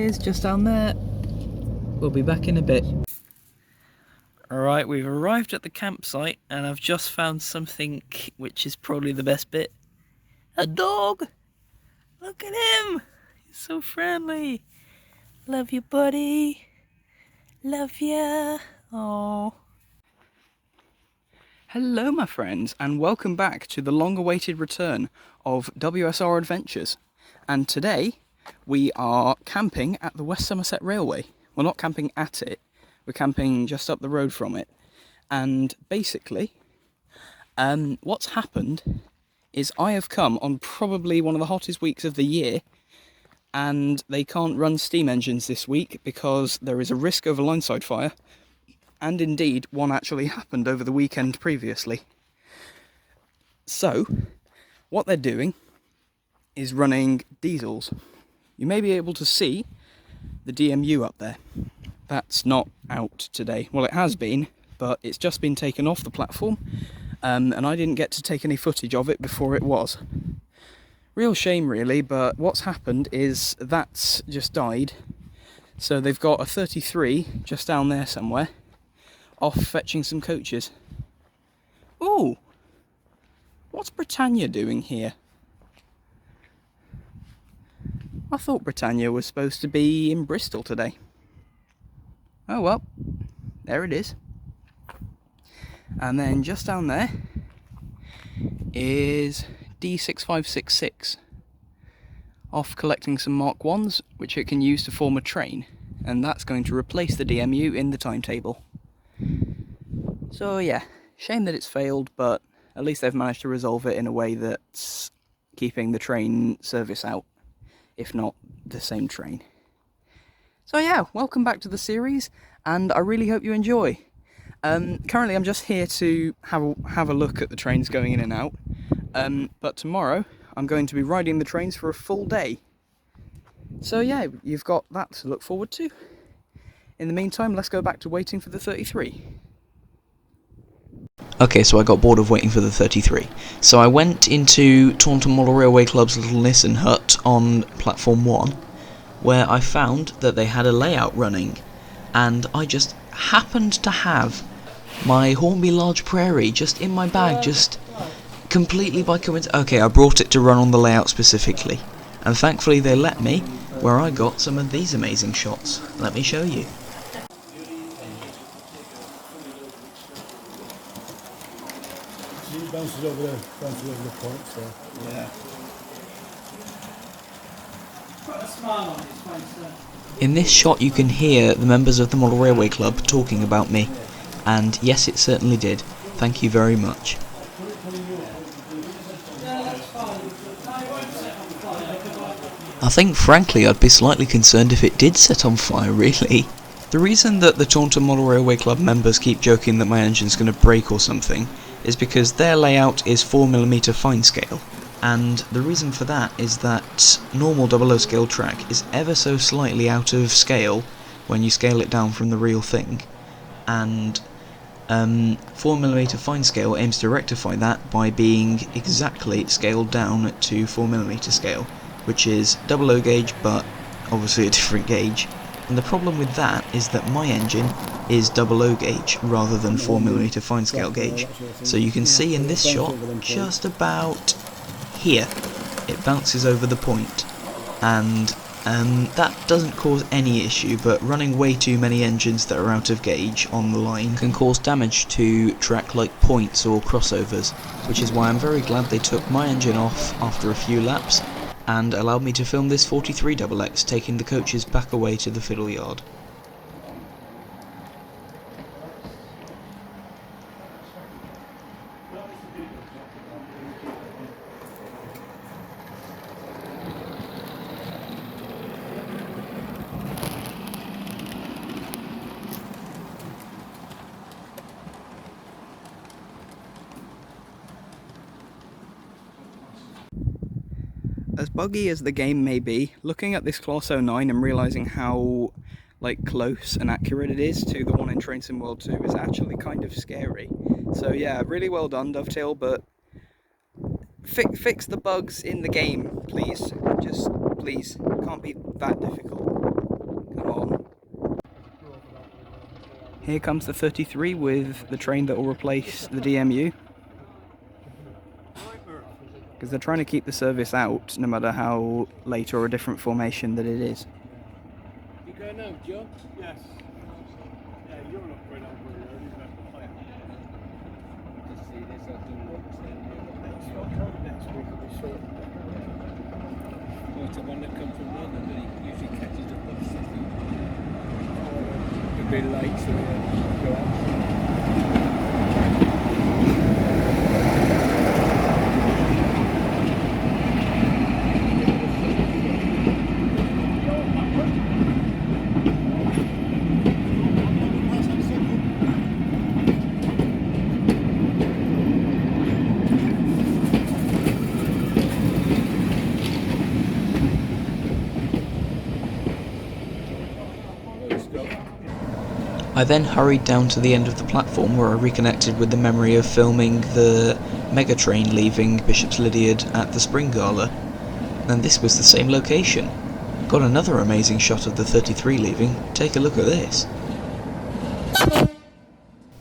is, just down there. We'll be back in a bit. Alright, we've arrived at the campsite and I've just found something which is probably the best bit. A dog! Look at him! He's so friendly. Love you, buddy. Love ya. Oh. Hello my friends, and welcome back to the long-awaited return of WSR Adventures. And today we are camping at the West Somerset Railway. Well, not camping at it, we're camping just up the road from it. And basically, what's happened is I have come on probably one of the hottest weeks of the year, and they can't run steam engines this week because there is a risk of a lineside fire. And indeed, one actually happened over the weekend previously. So, what they're doing is running diesels. You may be able to see the DMU up there. That's not out today. Well, it has been, but it's just been taken off the platform, and I didn't get to take any footage of it before it was. Real shame, really, but what's happened is that's just died. So they've got a 33 just down there somewhere, off fetching some coaches. Ooh! What's Britannia doing here? I thought Britannia was supposed to be in Bristol today. Oh well, there it is. And then just down there is D6566, off collecting some Mark 1s, which it can use to form a train, and that's going to replace the DMU in the timetable. So yeah, shame that it's failed, but at least they've managed to resolve it in a way that's keeping the train service out, if not the same train. So yeah, welcome back to the series, and I really hope you enjoy. Currently I'm just here to have a look at the trains going in and out, but tomorrow I'm going to be riding the trains for a full day. So yeah, you've got that to look forward to. In the meantime, let's go back to waiting for the 33. Okay, so I got bored of waiting for the 33. So I went into Taunton Model Railway Club's little Nissen hut on platform 1, where I found that they had a layout running, and I just happened to have my Hornby Large Prairie just in my bag, just completely by coincidence. Okay, I brought it to run on the layout specifically, and thankfully they let me, where I got some of these amazing shots. Let me show you. It bounces over the point, so yeah. In this shot you can hear the members of the Model Railway Club talking about me, and yes, it certainly did. Thank you very much. I think frankly I'd be slightly concerned if it did set on fire, really. The reason that the Taunton Model Railway Club members keep joking that my engine's going to break or something is because their layout is 4mm fine scale, and the reason for that is that normal 00 scale track is ever so slightly out of scale when you scale it down from the real thing, and 4mm fine scale aims to rectify that by being exactly scaled down to 4mm scale, which is 00 gauge but obviously a different gauge. And the problem with that is that my engine is 00 gauge rather than 4mm fine scale gauge. So you can see in this shot, just about here, it bounces over the point. And that doesn't cause any issue, but running way too many engines that are out of gauge on the line can cause damage to track like points or crossovers, which is why I'm very glad they took my engine off after a few laps and allowed me to film this 43XX taking the coaches back away to the fiddle yard. As buggy as the game may be, looking at this Class 09 and realising how close and accurate it is to the one in Train Sim World 2 is actually kind of scary. So yeah, really well done, Dovetail, but fix the bugs in the game, please. Just please, can't be that difficult. on. Here comes the 33 with the train that will replace the DMU. Because they're trying to keep the service out, no matter how late or a different formation that it is. You going now, Joe? Yes. Yeah, you're not going out very early, but just see this, I think next week will be short. Well, it's the one that comes from London, but he usually catches the bus. It'll be late, so we'll go out. I then hurried down to the end of the platform where I reconnected with the memory of filming the mega train leaving Bishop's Lydeard at the Spring Gala, and this was the same location. Got another amazing shot of the 33 leaving. Take a look at this.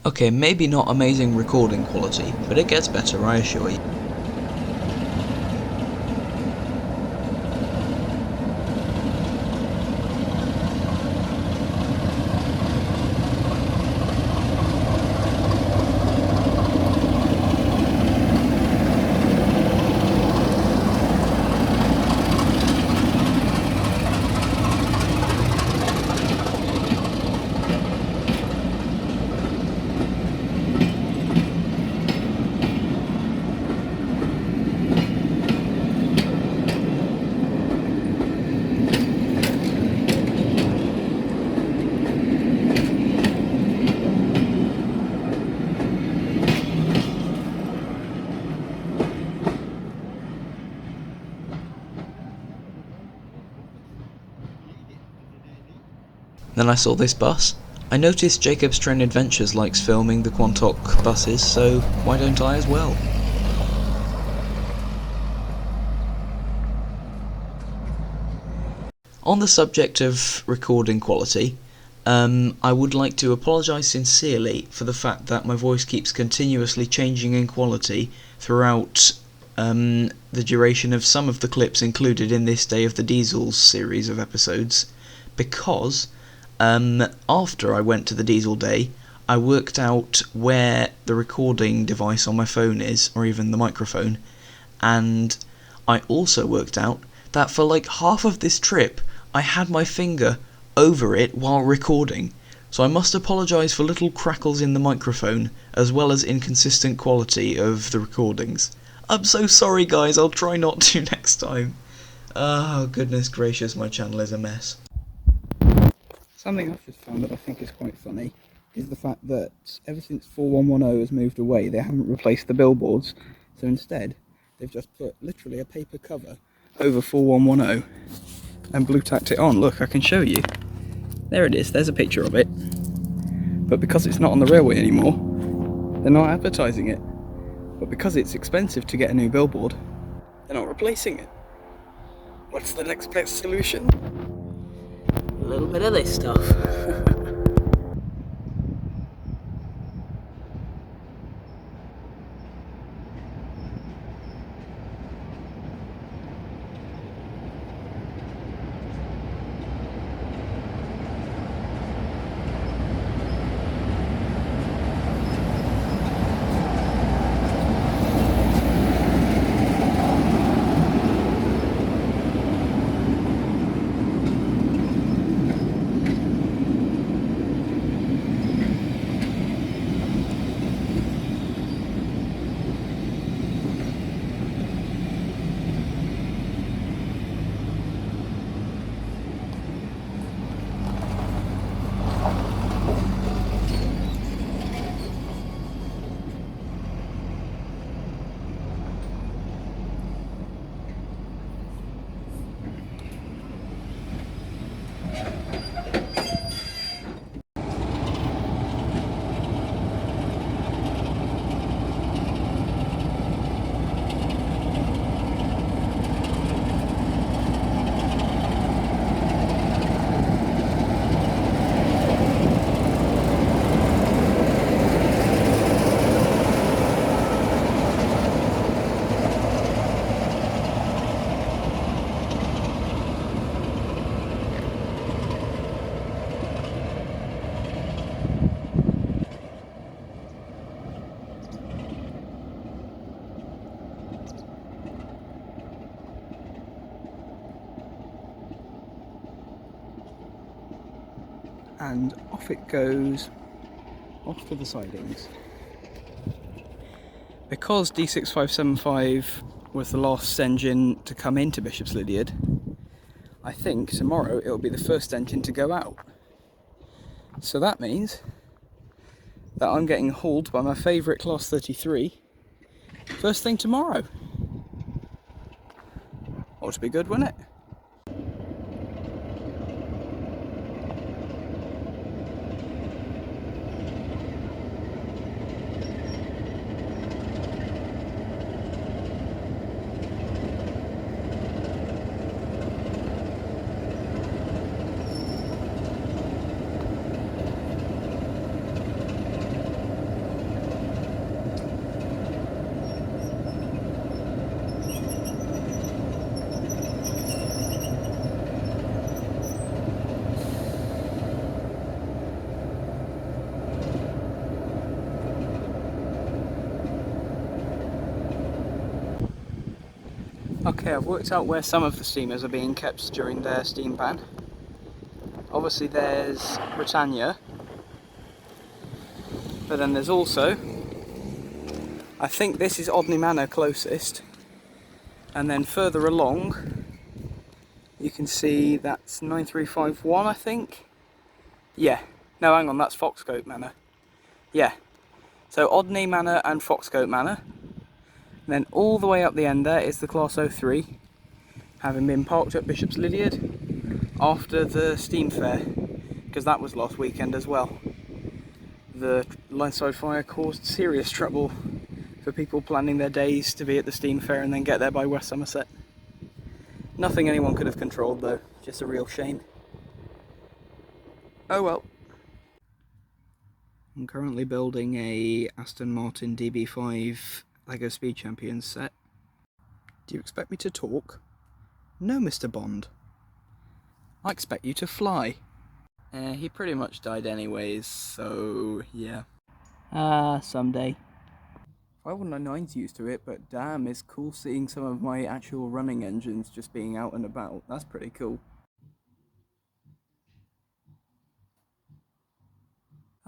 Okay, maybe not amazing recording quality, but it gets better, I assure you. Then I saw this bus. I noticed Jacob's Train Adventures likes filming the Quantock buses, so why don't I as well? On the subject of recording quality, I would like to apologise sincerely for the fact that my voice keeps continuously changing in quality throughout the duration of some of the clips included in this Day of the Diesels series of episodes, because after I went to the Diesel Day, I worked out where the recording device on my phone is, or even the microphone, and I also worked out that for like half of this trip, I had my finger over it while recording, so I must apologise for little crackles in the microphone, as well as inconsistent quality of the recordings. I'm so sorry guys, I'll try not to next time. Oh goodness gracious, my channel is a mess. Something I've just found that I think is quite funny is the fact that ever since 4110 has moved away, they haven't replaced the billboards, so instead they've just put literally a paper cover over 4110 and blue tacked it on. Look, I can show you. There it is, there's a picture of it. But because it's not on the railway anymore, they're not advertising it. But because it's expensive to get a new billboard, they're not replacing it. What's the next best solution? A little bit of this stuff. and off it goes, off to the sidings. Because D6575 was the last engine to come into Bishop's Lydeard, I think tomorrow it'll be the first engine to go out. So that means that I'm getting hauled by my favourite Class 33 first thing tomorrow. Ought to be good, wouldn't it? Okay, I've worked out where some of the steamers are being kept during their steam ban. Obviously there's Britannia, but then there's also, I think this is Odney Manor closest, and then further along you can see that's 9351, I think. Yeah, no, hang on, that's Foxcote Manor. Yeah, so Odney Manor and Foxcote Manor. And then all the way up the end there is the Class 03, having been parked at Bishop's Lydeard after the steam fair, because that was last weekend as well. The lineside fire caused serious trouble for people planning their days to be at the steam fair and then get there by West Somerset. Nothing anyone could have controlled though, just a real shame. Oh well. I'm currently building a Aston Martin DB5 Lego Speed Champions set. Do you expect me to talk? No, Mr. Bond. I expect you to fly. He pretty much died anyways, so yeah. Someday. 519's used to it, but damn, it's cool seeing some of my actual running engines just being out and about. That's pretty cool.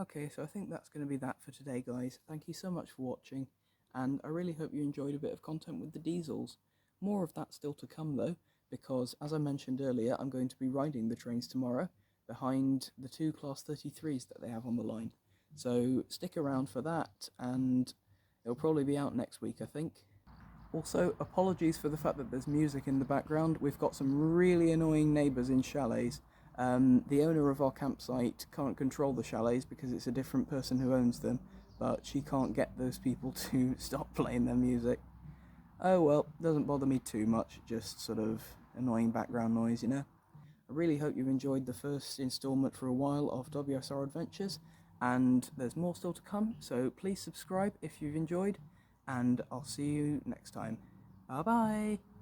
Okay, so I think that's going to be that for today, guys. Thank you so much for watching, and I really hope you enjoyed a bit of content with the diesels. More of that still to come though, because as I mentioned earlier, I'm going to be riding the trains tomorrow behind the two Class 33s that they have on the line. So stick around for that, and it'll probably be out next week, I think. Also, apologies for the fact that there's music in the background. We've got some really annoying neighbours in chalets. The owner of our campsite can't control the chalets because it's a different person who owns them, but she can't get those people to stop playing their music. Oh well, doesn't bother me too much, just sort of annoying background noise, you know. I really hope you've enjoyed the first instalment for a while of WSR Adventures, and there's more still to come, so please subscribe if you've enjoyed, and I'll see you next time. Bye bye!